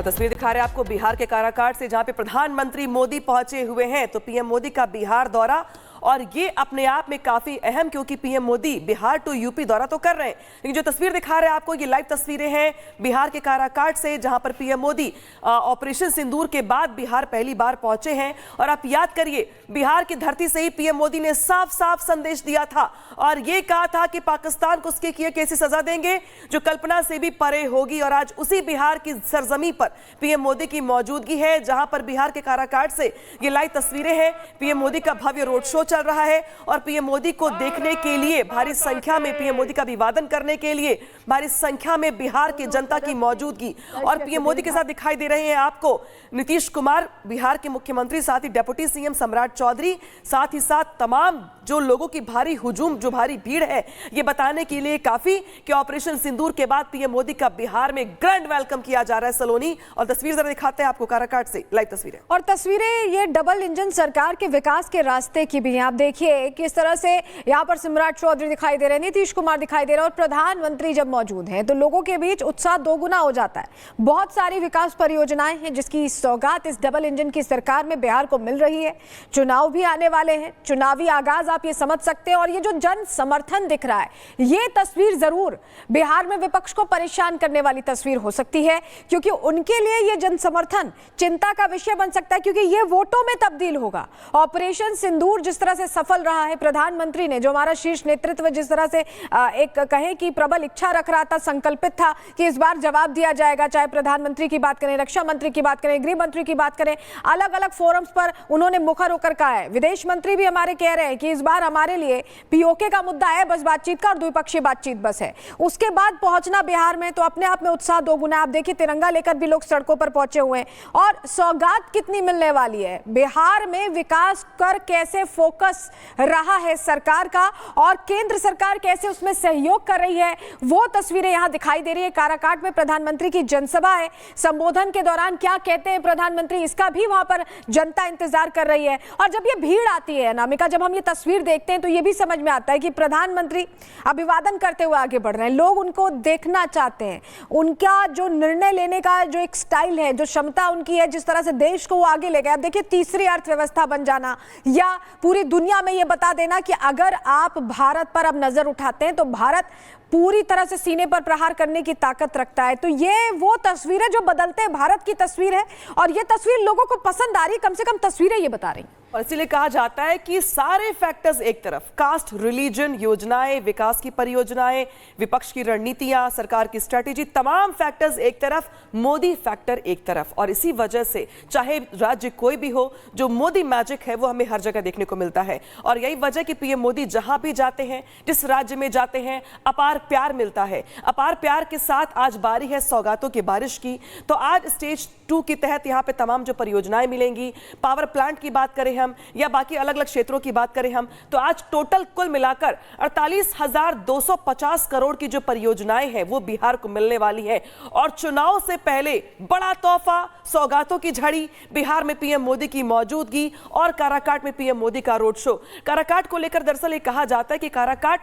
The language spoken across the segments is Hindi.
तस्वीर दिखा रहे हैं आपको बिहार के काराकाट से, जहां पे प्रधानमंत्री मोदी पहुंचे हुए हैं। तो पीएम मोदी का बिहार दौरा, और ये अपने आप में काफी अहम, क्योंकि PM Modi Bihar to UP दौरा तो कर रहे हैं, लेकिन जो तस्वीर दिखा रहे हैं आपको, ये लाइव तस्वीरें हैं बिहार के काराकाट से, जहां पर पीएम मोदी ऑपरेशन सिंदूर के बाद बिहार पहली बार पहुंचे हैं। और आप याद करिए, बिहार की धरती से ही पीएम मोदी ने साफ साफ संदेश दिया था और ये कहा था कि पाकिस्तान को उसके किए कैसी सजा देंगे जो कल्पना से भी परे होगी। और आज उसी बिहार की सरजमी पर पीएम मोदी की मौजूदगी है, जहां पर बिहार के काराकाट से ये लाइव तस्वीरें हैं। पीएम मोदी का भव्य रोड शो चल रहा है और पीएम मोदी को देखने के लिए भारी संख्या में, पीएम मोदी का अभिवादन करने के लिए भारी संख्या में बिहार की जनता की मौजूदगी। और पीएम मोदी के साथ दिखाई दे रहे हैं आपको नीतीश कुमार, बिहार के मुख्यमंत्री, साथ ही डिप्टी सीएम सम्राट चौधरी, साथ ही साथ तमाम जो लोगों की भारी हुजूम, जो भारी भीड़ है, ये बताने के लिए काफी कि ऑपरेशन सिंदूर के बाद पीएम मोदी का बिहार में ग्रैंड वेलकम किया जा रहा है। सलोनी, और तस्वीर जरा दिखाते हैं आपको काराकाट से, लाइव तस्वीरें। और तस्वीरें ये डबल इंजन सरकार के विकास के रास्ते की भी हैं। आप देखिए किस तरह से यहाँ पर सम्राट चौधरी दिखाई दे रहे हैं, नीतीश कुमार दिखाई दे रहे हैं, और प्रधानमंत्री जब मौजूद हैं तो लोगों के बीच उत्साह दोगुना हो जाता है। बहुत सारी विकास परियोजनाएं हैं जिसकी सौगात इस डबल इंजन की सरकार में बिहार को मिल रही है। चुनाव भी आने वाले हैं, चुनावी आगाज आप ये समझ सकते हैं। और ये जो जन समर्थन दिख रहा है, ये तस्वीर जरूर बिहार में विपक्ष को परेशान करने वाली तस्वीर हो सकती है, क्योंकि उनके लिए ये जन समर्थन चिंता का विषय बन सकता है, क्योंकि ये वोटों में तब्दील होगा। ऑपरेशन सिंदूर जिस तरह से सफल रहा है, प्रधानमंत्री ने, जो हमारा शीर्ष नेतृत्व जिस तरह से एक कहें कि प्रबल इच्छा रख रहा था, संकल्पित था कि इस बार जवाब दिया जाएगा, चाहे प्रधानमंत्री की बात करें, रक्षा मंत्री की बात करें, गृह मंत्री की बात करें, अलग अलग फोरम्स पर उन्होंने मुखर होकर कहा है। विदेश मंत्री भी हमारे कह रहे हैं कि इस बार हमारे लिए पीओके का मुद्दा है बस बातचीत का, और द्विपक्षीय बातचीत बस है। उसके बाद पहुंचना बिहार में तो अपने आप में उत्साह दोगुना। आप देखिए तिरंगा लेकर भी लोग सड़कों पर पहुंचे हुए हैं। और सौगात कितनी मिलने वाली है, बिहार में विकास कर कैसे फोकस रहा है सरकार का, और केंद्र सरकार कैसे उसमें सहयोग कर रही है, वो तस्वीरें यहां दिखाई दे रही है। काराकाट में प्रधानमंत्री की जनसभा है, संबोधन के दौरान क्या कहते हैं प्रधानमंत्री, इसका भी वहां पर जनता इंतजार कर रही है। और जब ये भीड़ आती है अनामिका, जब हम ये तस्वीर देखते हैं तो ये भी समझ में आता है कि प्रधानमंत्री अभिवादन करते हुए आगे बढ़ रहे हैं। लोग उनको देखना चाहते हैं, उनका जो निर्णय लेने का जो एक स्टाइल है, जो क्षमता उनकी है, जिस तरह से देश को वो आगे ले गए। अब देखिए, तीसरी अर्थव्यवस्था बन जाना, या पूरी दुनिया में ये बता देना कि अगर आप भारत पर अब नजर उठाते हैं तो भारत पूरी तरह से सीने पर प्रहार करने की ताकत रखता है। तो ये वो तस्वीर है जो बदलते भारत की तस्वीर है, और ये तस्वीर लोगों को पसंद आ रही है, कम से कम तस्वीरें ये बता रही हैं। और इसीलिए कहा जाता है कि सारे फैक्टर्स एक तरफ, कास्ट, रिलीजन, योजनाएं, विकास की परियोजनाएं, विपक्ष की रणनीतियां, सरकार की स्ट्रेटेजी, तमाम फैक्टर्स एक तरफ, मोदी फैक्टर एक तरफ। और इसी वजह से चाहे राज्य कोई भी हो, जो मोदी मैजिक है वो हमें हर जगह देखने को मिलता है। और यही वजह कि पीएम मोदी जहां भी जाते हैं, जिस राज्य में जाते हैं, अपार प्यार मिलता है। अपार प्यार के साथ आज बारी है सौगातों की बारिश की। तो आज स्टेज 2 के तहत यहाँ पे तमाम जो परियोजनाएं मिलेंगी, पावर प्लांट की बात करें हम, या बाकी अलग अलग क्षेत्रों की बात करें हम, तो आज टोटल कुल मिलाकर 48,250 करोड़ की जो परियोजनाएं हैं वो बिहार को मिलने वाली है। और चुनाव से पहले बड़ा तोहफा, सौगातों की झड़ी, बिहार में पीएम मोदी की मौजूदगी और काराकाट में पीएम मोदी का रोड शो। काराकाट को लेकर दरअसल ये कहा जाता है कि काराकाट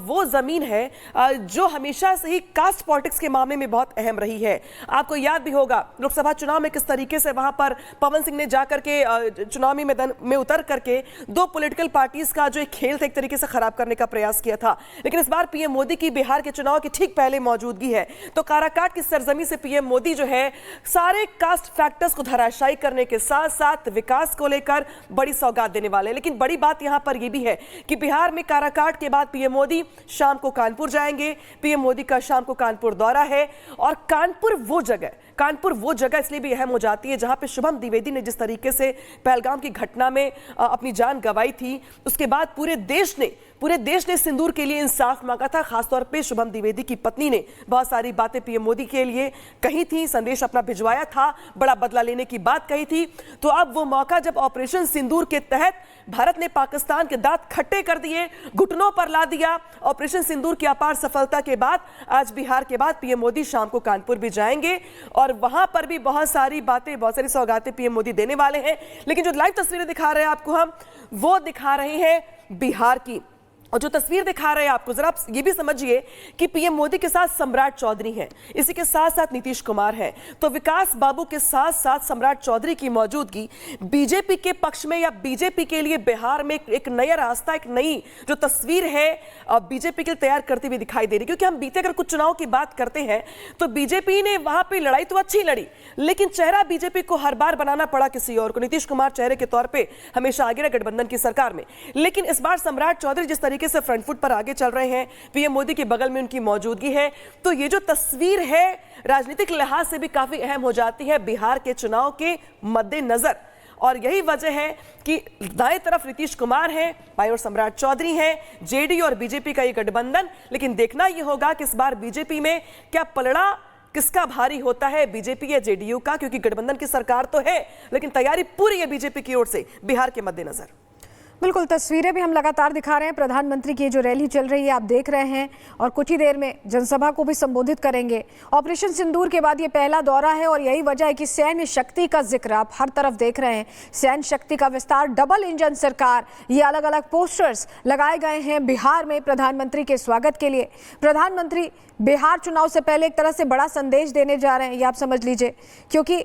वो जमीन है जो हमेशा से ही कास्ट पॉलिटिक्स के मामले में बहुत अहम रही है। आपको याद भी होगा लोकसभा चुनाव में किस तरीके से वहां पर पवन सिंह ने जाकर के चुनावी मैदान में उतर करके दो पॉलिटिकल पार्टीज का जो एक खेल था एक तरीके से खराब करने का प्रयास किया था। लेकिन इस बार पीएम मोदी की बिहार के चुनाव के ठीक पहले मौजूदगी है, तो काराकाट की सरजमी से पीएम मोदी जो है सारे कास्ट फैक्टर्स को धराशायी करने के साथ साथ विकास को लेकर बड़ी सौगात देने वाले हैं। लेकिन बड़ी बात यहां पर यह भी है कि बिहार में काराकाट के बाद पीएम मोदी शाम को कानपुर जाएंगे। पीएम मोदी का शाम को कानपुर दौरा है, और कानपुर वो जगह इसलिए भी अहम हो जाती है जहां पे शुभम द्विवेदी ने जिस तरीके से पहलगाम की घटना में अपनी जान गंवाई थी, उसके बाद पूरे देश ने सिंदूर के लिए इंसाफ मांगा था। खासतौर पे शुभम द्विवेदी की पत्नी ने बहुत सारी बातें पीएम मोदी के लिए कही थी, संदेश अपना भिजवाया था, बड़ा बदला लेने की बात कही थी। तो अब वो मौका जब ऑपरेशन सिंदूर के तहत भारत ने पाकिस्तान के दांत खट्टे कर दिए, घुटनों पर ला दिया, ऑपरेशन सिंदूर की अपार सफलता के बाद आज बिहार के बाद पीएम मोदी शाम को कानपुर भी जाएंगे, और वहां पर भी बहुत सारी बातें, बहुत सारी सौगातें पीएम मोदी देने वाले हैं। लेकिन जो लाइव तस्वीरें दिखा रहे हैं आपको हम, वो दिखा रहे हैं बिहार की। और जो तस्वीर दिखा रहे हैं आपको, जरा आप ये भी समझिए कि पीएम मोदी के साथ सम्राट चौधरी हैं, इसी के साथ साथ नीतीश कुमार हैं, तो विकास बाबू के साथ साथ सम्राट चौधरी की मौजूदगी बीजेपी के पक्ष में या बीजेपी के लिए बिहार में एक नया रास्ता, एक नई जो तस्वीर है बीजेपी के लिए तैयार करती हुई दिखाई दे रही। क्योंकि हम बीते अगर कुछ चुनाव की बात करते हैं तो बीजेपी ने वहां पर लड़ाई तो अच्छी लड़ी, लेकिन चेहरा बीजेपी को हर बार बनाना पड़ा किसी और को। नीतीश कुमार चेहरे के तौर पर हमेशा आगे रहे गठबंधन की सरकार में, लेकिन इस बार सम्राट चौधरी जिस तरीके से फ्रंट फुट पर आगे चल रहे हैं, पीएम मोदी के बगल में उनकी मौजूदगी है, तो ये जो तस्वीर है राजनीतिक लिहाज से भी काफी अहम हो जाती है बिहार के चुनाव के मद्देनजर। और यही वजह है कि दाएं तरफ नीतीश कुमार हैं, बाईं ओर सम्राट चौधरी हैं, जेडीयू और बीजेपी का ये गठबंधन। लेकिन देखना यह होगा कि इस बार बीजेपी में क्या पलड़ा किसका भारी होता है, बीजेपी या जेडीयू का, क्योंकि गठबंधन की सरकार तो है लेकिन तैयारी पूरी है बीजेपी की ओर से बिहार के मद्देनजर। बिल्कुल, तस्वीरें भी हम लगातार दिखा रहे हैं। प्रधानमंत्री की जो रैली चल रही है आप देख रहे हैं, और कुछ ही देर में जनसभा को भी संबोधित करेंगे। ऑपरेशन सिंदूर के बाद ये पहला दौरा है और यही वजह है कि सैन्य शक्ति का जिक्र आप हर तरफ देख रहे हैं। सैन्य शक्ति का विस्तार, डबल इंजन सरकार, ये अलग अलग पोस्टर्स लगाए गए हैं बिहार में प्रधानमंत्री के स्वागत के लिए। प्रधानमंत्री बिहार चुनाव से पहले एक तरह से बड़ा संदेश देने जा रहे हैं, ये आप समझ लीजिए। क्योंकि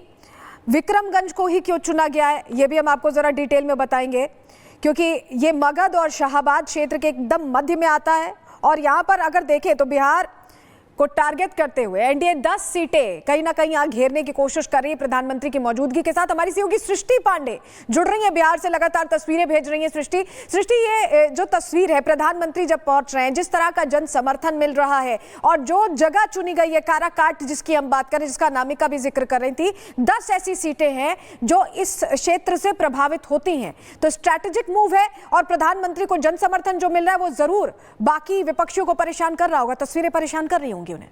विक्रमगंज को ही क्यों चुना गया है ये भी हम आपको जरा डिटेल में बताएंगे, क्योंकि ये मगध और शाहाबाद क्षेत्र के एकदम मध्य में आता है। और यहाँ पर अगर देखें तो बिहार को टारगेट करते हुए एनडीए 10 सीटें कहीं ना कहीं यहाँ घेरने की कोशिश कर रही है प्रधानमंत्री की मौजूदगी के साथ। हमारी सहयोगी सृष्टि पांडे जुड़ रही है बिहार से, लगातार तस्वीरें भेज रही हैं। सृष्टि, ये जो तस्वीर है प्रधानमंत्री जब पहुंच रहे हैं, जिस तरह का जन समर्थन मिल रहा है और जो जगह चुनी गई है काराकाट जिसकी हम बात करें, जिसका नामिका भी जिक्र कर रही थी, 10 ऐसी सीटें हैं जो इस क्षेत्र से प्रभावित होती हैं। तो स्ट्रैटेजिक मूव है और प्रधानमंत्री को जन समर्थन जो मिल रहा है वो जरूर बाकी विपक्षियों को परेशान कर रहा होगा। तस्वीरें परेशान कर रही होंगी उन्हें।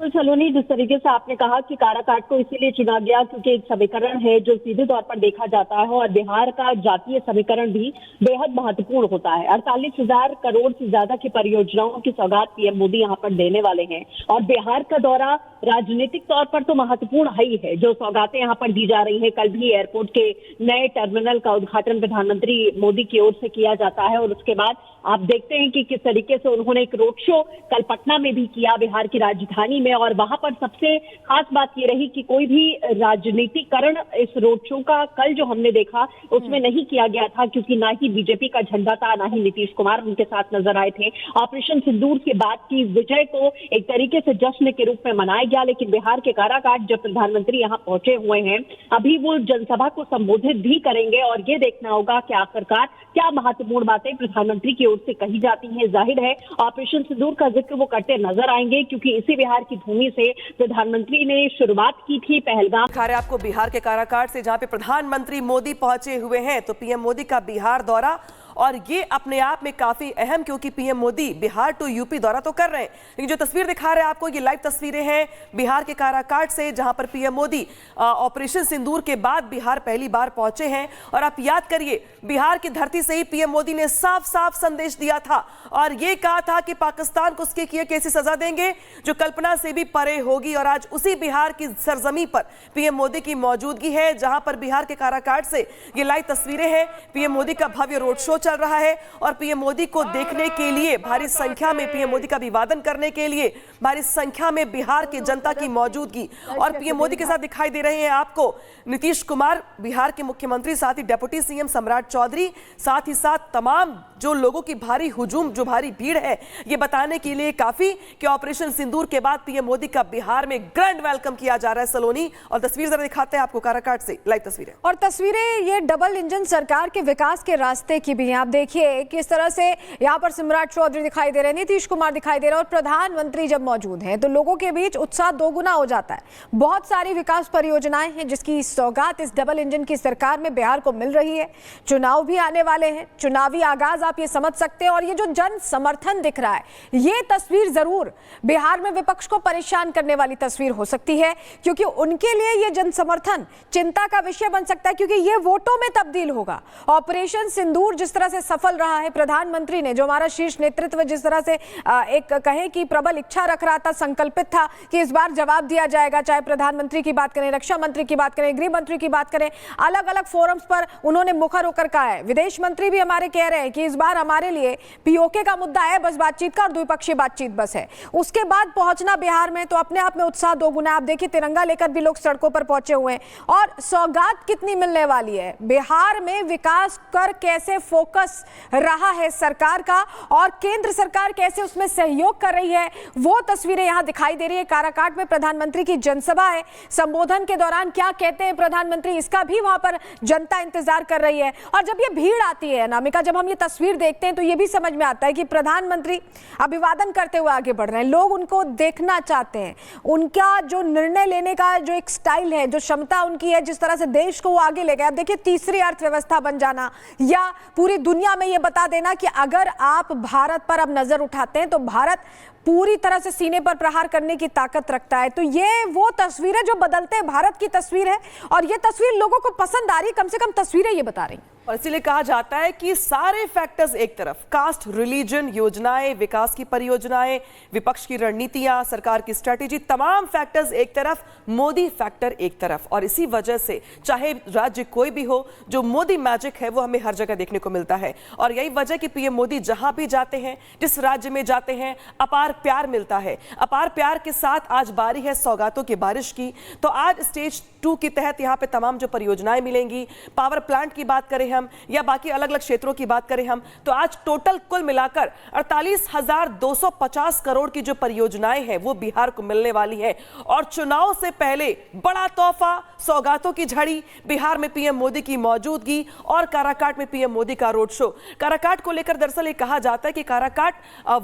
सलोनी, जिस तरीके से आपने कहा कि काराकाट को इसीलिए चुना गया क्योंकि एक समीकरण है जो सीधे तौर पर देखा जाता है और बिहार का जातीय समीकरण भी बेहद महत्वपूर्ण होता है। 48,000 करोड़ से ज्यादा की परियोजनाओं की सौगात पीएम मोदी यहाँ पर देने वाले हैं और बिहार का दौरा राजनीतिक तौर पर तो महत्वपूर्ण है ही है। जो सौगातें यहाँ पर दी जा रही है, कल भी एयरपोर्ट के नए टर्मिनल का उद्घाटन प्रधानमंत्री मोदी की ओर से किया जाता है और उसके बाद आप देखते हैं कि किस तरीके से उन्होंने एक रोड शो कल पटना में भी किया, बिहार की राजधानी में। और वहां पर सबसे खास बात ये रही कि कोई भी राजनीतिकरण इस रोड शो का कल जो हमने देखा उसमें नहीं किया गया था, क्योंकि ना ही बीजेपी का झंडा था, ना ही नीतीश कुमार उनके साथ नजर आए थे। ऑपरेशन सिंदूर के बाद की विजय को एक तरीके से जश्न के रूप में मनाया गया, लेकिन बिहार के काराकाट जब प्रधानमंत्री यहाँ पहुंचे हुए हैं, अभी वो जनसभा को संबोधित भी करेंगे और ये देखना होगा कि आखिरकार क्या महत्वपूर्ण बातें प्रधानमंत्री की ओर से कही जाती हैं। जाहिर है ऑपरेशन सिंदूर का जिक्र वो करते नजर आएंगे, क्योंकि इसी बिहार की भूमि से प्रधानमंत्री ने शुरुआत की थी पहलगाम। दिखा रहे आपको बिहार के काराकाट से, जहां पे प्रधानमंत्री मोदी पहुंचे हुए हैं। तो पीएम मोदी का बिहार दौरा, और ये अपने आप में काफी अहम, क्योंकि PM Modi Bihar to UP दौरा तो कर रहे हैं, लेकिन जो तस्वीर दिखा रहे हैं आपको, ये लाइव तस्वीरें हैं बिहार के काराकाट से, जहां पर पीएम मोदी ऑपरेशन सिंदूर के बाद बिहार पहली बार पहुंचे हैं। और आप याद करिए, बिहार की धरती से ही पीएम मोदी ने साफ साफ संदेश दिया था और ये कहा था कि पाकिस्तान को उसके किए कैसी सजा देंगे जो कल्पना से भी परे होगी। और आज उसी बिहार की सरजमी पर पीएम मोदी की मौजूदगी है, जहां पर बिहार के काराकाट से ये लाइव तस्वीरें हैं। पीएम मोदी का भव्य रोड शो चल रहा है और पीएम मोदी को देखने के लिए भारी संख्या में, पीएम मोदी का अभिवादन करने के लिए भारी संख्या में बिहार की जनता की मौजूदगी। और पीएम मोदी के साथ दिखाई दे रहे हैं आपको नीतीश कुमार, बिहार के मुख्यमंत्री, साथ ही डिप्टी सीएम सम्राट चौधरी, साथ ही साथ तमाम जो लोगों की भारी हुजूम, जो भारी भीड़ है, ये बताने के लिए काफी कि ऑपरेशन सिंदूर के बाद पीएम मोदी का बिहार में ग्रैंड वेलकम किया जा रहा है। सलोनी, और तस्वीर जरा दिखाते हैं आपको काराकाट से, लाइव तस्वीरें। और तस्वीरें ये डबल इंजन सरकार के विकास के रास्ते की भी हैं। आप देखिए किस तरह से यहाँ पर सम्राट चौधरी दिखाई दे रहे हैं, नीतीश कुमार दिखाई दे रहे हैं, और प्रधानमंत्री जब मौजूद हैं तो लोगों के बीच उत्साह दोगुना हो जाता है। बहुत सारी विकास परियोजनाएं हैं जिसकी सौगात इस डबल इंजन की सरकार में बिहार को मिल रही है। चुनाव भी आने वाले हैं, चुनावी आगाज आप ये समझ सकते हैं। और ये जो जन समर्थन दिख रहा है, ये तस्वीर जरूर बिहार में विपक्ष को परेशान करने वाली तस्वीर हो सकती है, क्योंकि उनके लिए ये जन समर्थन चिंता का विषय बन सकता है, क्योंकि ये वोटों में तब्दील होगा। ऑपरेशन सिंदूर जिस तरह से सफल रहा है, प्रधानमंत्री ने, जो हमारा शीर्ष नेतृत्व जिस तरह से एक कहें कि प्रबल इच्छा रख रहा था, संकल्पित था कि इस बार जवाब दिया जाएगा, चाहे प्रधानमंत्री की बात करें, रक्षा मंत्री की बात करें, गृह मंत्री की बात करें, अलग अलग फोरम्स पर उन्होंने मुखर होकर कहा है। विदेश मंत्री भी हमारे कह रहे हैं कि इस बार हमारे लिए पीओके का मुद्दा है बस बातचीत का और द्विपक्षीय बातचीत बस है। उसके बाद पहुंचना बिहार में तो अपने आप में उत्साह दोगुना। आप देखिए तिरंगा लेकर भी लोग सड़कों पर पहुंचे हुए हैं। और सौगात कितनी मिलने वाली है, बिहार में विकास कर कैसे फोकस रहा है सरकार का और केंद्र सरकार कैसे उसमें सहयोग कर रही है, वो तस्वीरें यहां दिखाई दे रही है। काराकाट में प्रधानमंत्री की जनसभा है, संबोधन के दौरान क्या कहते हैं प्रधानमंत्री, इसका भी वहां पर जनता इंतजार कर रही है। और जब ये भीड़ आती है अनामिका, जब हम ये तस्वीर देखते हैं तो ये भी समझ में आता है कि प्रधानमंत्री अभिवादन करते हुए आगे बढ़ रहे हैं। लोग उनको देखना चाहते हैं, उनका जो निर्णय लेने का जो एक स्टाइल है, जो क्षमता उनकी है, जिस तरह से देश को वो आगे ले गए। अब देखिए तीसरी अर्थव्यवस्था बन जाना या पूरी दुनिया में ये बता देना कि अगर आप भारत पर अब नजर उठाते हैं तो भारत पूरी तरह से सीने पर प्रहार करने की ताकत रखता है। तो ये वो तस्वीर है जो बदलते भारत की तस्वीर है और ये तस्वीर लोगों को पसंद आ रही, कम से कम तस्वीरें ये बता रही। और इसीलिए कहा जाता है कि सारे फैक्टर्स एक तरफ, कास्ट, रिलीजन, योजनाएं, विकास की परियोजनाएं, विपक्ष की रणनीतियां, सरकार की स्ट्रेटेजी, तमाम फैक्टर्स एक तरफ, मोदी फैक्टर एक तरफ। और इसी वजह से चाहे राज्य कोई भी हो, जो मोदी मैजिक है वो हमें हर जगह देखने को मिलता है। और यही वजह कि पीएम मोदी जहां भी जाते हैं, जिस राज्य में जाते हैं, अपार प्यार मिलता है। अपार प्यार के साथ आज बारी है सौगातों की बारिश की। तो आज स्टेज 2 के तहत यहाँ पे तमाम जो परियोजनाएं मिलेंगी, पावर प्लांट की बात करें हम या बाकी अलग अलग क्षेत्रों की बात करें हम, तो आज टोटल कुल मिलाकर 48,250 करोड़ की जो परियोजनाएं हैं वो बिहार को मिलने वाली है। और चुनाव से पहले बड़ा तोहफा, सौगातों की झड़ी, बिहार में पीएम मोदी की मौजूदगी और काराकाट में पीएम मोदी का रोड शो। काराकाट को लेकर दरअसल ये कहा जाता है कि काराकाट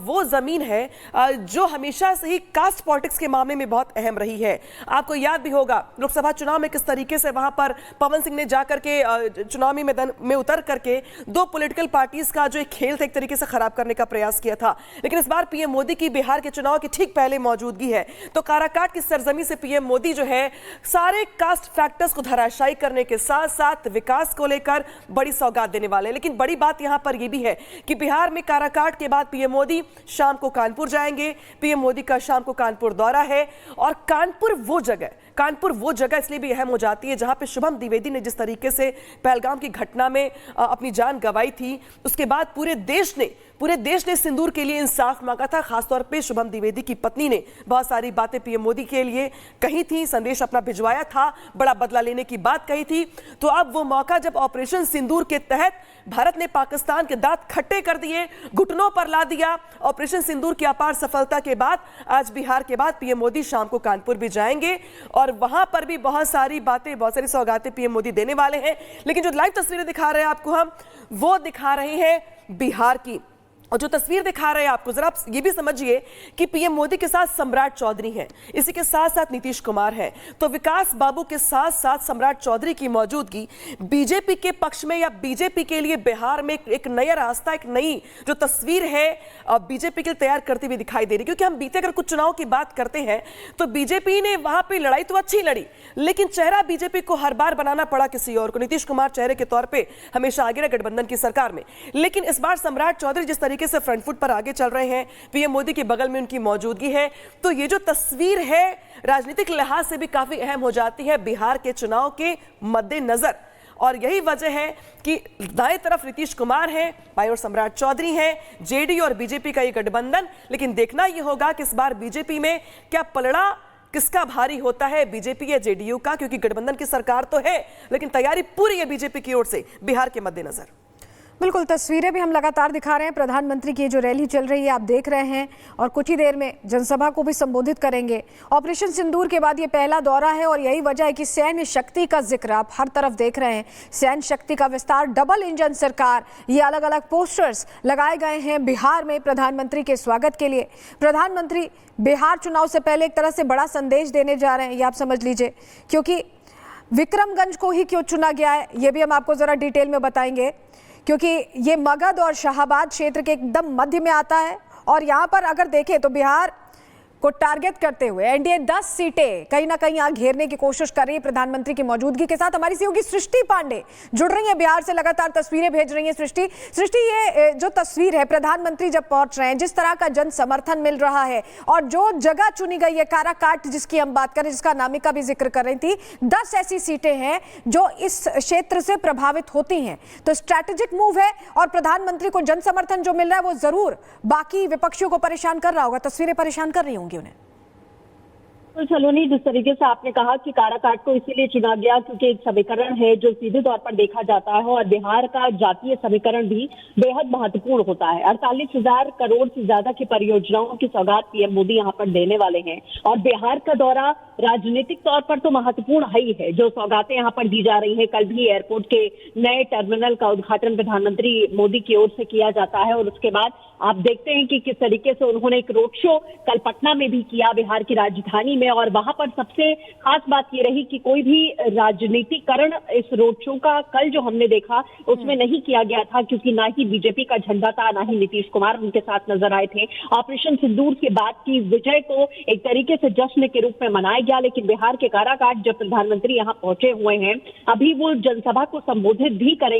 वो जमीन है जो हमेशा से ही कास्ट पॉलिटिक्स के मामले में बहुत अहम रही है। आपको याद भी होगा लोकसभा चुनाव में किस तरीके से वहां पर पवन सिंह ने जाकर के चुनावी मैदान में उतर करके दो पॉलिटिकल पार्टीज का जो एक खेल था एक तरीके से खराब करने का प्रयास किया था। लेकिन इस बार पीएम मोदी की बिहार के चुनाव के ठीक पहले मौजूदगी है। तो काराकाट की सरजमी से पीएम मोदी जो है सारे कास्ट फैक्टर्स को धराशायी करने के साथ साथ विकास को लेकर बड़ी सौगात देने वाले हैं। लेकिन बड़ी बात यहां पर यह भी है कि बिहार में काराकाट के बाद पीएम मोदी शाम को कानपुर जाएंगे। पीएम मोदी का शाम को कानपुर दौरा है और कानपुर वो जगह इसलिए भी अहम हो जाती है जहां पे शुभम द्विवेदी ने जिस तरीके से पहलगाम की घटना में अपनी जान गंवाई थी। उसके बाद पूरे देश ने सिंदूर के लिए इंसाफ मांगा था। खासतौर पे शुभम द्विवेदी की पत्नी ने बहुत सारी बातें पीएम मोदी के लिए कही थी, संदेश अपना भिजवाया था, बड़ा बदला लेने की बात कही थी। तो अब वो मौका जब ऑपरेशन सिंदूर के तहत भारत ने पाकिस्तान के दांत खट्टे कर दिए, घुटनों पर ला दिया। ऑपरेशन सिंदूर की अपार सफलता के बाद आज बिहार के बाद पीएम मोदी शाम को कानपुर भी जाएंगे और वहां पर भी बहुत सारी बातें, बहुत सारी सौगातें पीएम मोदी देने वाले हैं। लेकिन जो लाइव तस्वीरें दिखा रहे हैं आपको हम, वो दिखा रहे हैं बिहार की। और जो तस्वीर दिखा रहे हैं आपको, जरा आप ये भी समझिए कि पीएम मोदी के साथ सम्राट चौधरी हैं, इसी के साथ साथ नीतीश कुमार हैं। तो विकास बाबू के साथ साथ सम्राट चौधरी की मौजूदगी बीजेपी के पक्ष में या बीजेपी के लिए बिहार में एक नया रास्ता, एक नई जो तस्वीर है बीजेपी के लिए तैयार करती हुई दिखाई दे रही। क्योंकि हम बीते अगर कुछ चुनाव की बात करते हैं तो बीजेपी ने वहां पर लड़ाई तो अच्छी लड़ी, लेकिन चेहरा बीजेपी को हर बार बनाना पड़ा किसी और को। नीतीश कुमार चेहरे के तौर पर हमेशा आगे रहे गठबंधन की सरकार में, लेकिन इस बार सम्राट चौधरी जिस तरीके से फ्रंट फुट पर आगे चल रहे हैं, पीएम मोदी के बगल में उनकी मौजूदगी है, तो ये जो तस्वीर है राजनीतिक लिहाज से भी काफी अहम हो जाती है बिहार के चुनाव के मद्देनजर। और यही वजह है कि दाएं तरफ नीतीश कुमार हैं, बाईं ओर सम्राट चौधरी हैं, जेडीयू और बीजेपी का ये गठबंधन। लेकिन देखना यह होगा कि इस बार बीजेपी में क्या पलड़ा किसका भारी होता है, बीजेपी या जेडीयू का, क्योंकि गठबंधन की सरकार तो है लेकिन तैयारी पूरी है बीजेपी की ओर से बिहार के मद्देनजर। बिल्कुल, तस्वीरें भी हम लगातार दिखा रहे हैं। प्रधानमंत्री की जो रैली चल रही है आप देख रहे हैं और कुछ ही देर में जनसभा को भी संबोधित करेंगे। ऑपरेशन सिंदूर के बाद ये पहला दौरा है और यही वजह है कि सैन्य शक्ति का जिक्र आप हर तरफ देख रहे हैं। सैन्य शक्ति का विस्तार, डबल इंजन सरकार, ये अलग अलग पोस्टर्स लगाए गए हैं बिहार में प्रधानमंत्री के स्वागत के लिए। प्रधानमंत्री बिहार चुनाव से पहले एक तरह से बड़ा संदेश देने जा रहे हैं, ये आप समझ लीजिए। क्योंकि विक्रमगंज को ही क्यों चुना गया है ये भी हम आपको जरा डिटेल में बताएंगे, क्योंकि ये मगध और शाहाबाद क्षेत्र के एकदम मध्य में आता है। और यहाँ पर अगर देखें तो बिहार को टारगेट करते हुए एनडीए 10 सीटें कहीं ना कहीं यहाँ घेरने की कोशिश कर रही है प्रधानमंत्री की मौजूदगी के साथ। हमारी सहयोगी सृष्टि पांडे जुड़ रही है बिहार से, लगातार तस्वीरें भेज रही हैं। सृष्टि, ये जो तस्वीर है, प्रधानमंत्री जब पहुंच रहे हैं, जिस तरह का जन समर्थन मिल रहा है और जो जगह चुनी गई है काराकाट जिसकी हम बात करें, जिसका अनामिका भी जिक्र कर रही थी, 10 ऐसी सीटें हैं जो इस क्षेत्र से प्रभावित होती हैं। तो स्ट्रैटेजिक मूव है और प्रधानमंत्री को जन समर्थन जो मिल रहा है वो जरूर बाकी विपक्षियों को परेशान कर रहा होगा, तस्वीरें परेशान कर रही होंगी उन्हें। सलोनी, जिस तरीके से आपने कहा कि काराकाट को इसीलिए चुना गया क्योंकि एक समीकरण है जो सीधे तौर पर देखा जाता है और बिहार का जातीय समीकरण भी बेहद महत्वपूर्ण होता है। 48,000 करोड़ से ज्यादा की परियोजनाओं की सौगात पीएम मोदी यहाँ पर देने वाले हैं और बिहार का दौरा राजनीतिक तौर पर तो महत्वपूर्ण है ही है। जो सौगातें यहाँ पर दी जा रही है, कल भी एयरपोर्ट के नए टर्मिनल का उद्घाटन प्रधानमंत्री मोदी की ओर से किया जाता है और उसके बाद आप देखते हैं कि किस तरीके से उन्होंने एक रोड शो कल पटना में भी किया, बिहार की राजधानी में, और वहां पर सबसे खास बात ये रही कि कोई भी राजनीतिकरण इस रोड शो का कल जो हमने देखा उसमें नहीं किया गया था, क्योंकि ना ही बीजेपी का झंडा था, ना ही नीतीश कुमार उनके साथ नजर आए थे। ऑपरेशन सिंदूर के बाद की विजय को एक तरीके से जश्न के रूप में मनाया गया, लेकिन बिहार के काराकाट जब प्रधानमंत्री यहाँ पहुंचे हुए हैं, अभी वो जनसभा को संबोधित भी करेंगे।